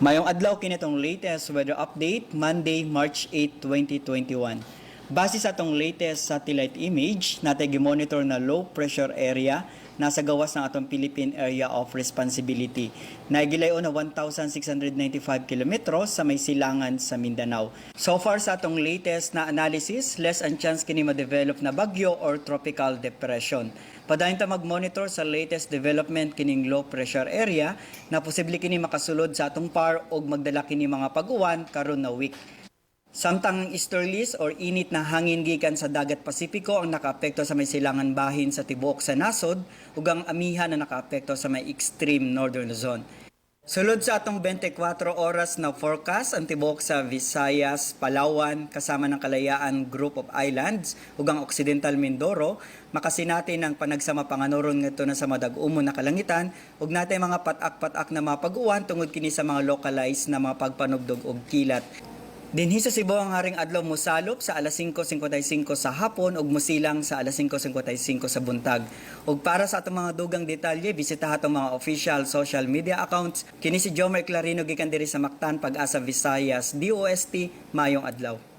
Mayong adlaw kini tong latest weather update Monday, March 8, 2021. Base sa atong latest satellite image, natay gi-monitor na low pressure area nasa gawas ng atong Philippine Area of Responsibility. Naigilayon na 1,695 kilometros sa may silangan sa Mindanao. So far sa atong latest na analysis, less ang chance kini ma-develop na bagyo or tropical depression. Padayon ta mag-monitor sa latest development kining low pressure area na posible kini makasulod sa atong par og magdala kini mga pag-uwan karon na week. Samtang easterlies or init na hangin gikan sa dagat Pasipiko ang nakaapekto sa may silangan bahin sa tibuok sa nasod ug ang amihan na nakaapekto sa may extreme northern zone. Sulod sa atong 24 oras na forecast, ang tibuok sa Visayas, Palawan, kasama ng Kalayaan Group of Islands ug ang Occidental Mindoro, makasinati ng panagsama panganuron ngadto na sa madag-umon na kalangitan ug natay mga patak-patak na mga pag-uwan tungod kini sa mga localized na mga pagpanugdog ug kilat. Dinhi sa Cebu ang haring adlaw mosalop sa alas 5:55 sa hapon ug mosilang sa alas 5:55 sa buntag. Ug para sa atong mga dugang detalye, bisitaha atong mga official social media accounts. Kini si Jomer Clarino gikan diri sa Mactan, Pag-asa, Visayas, DOST, mayong adlaw.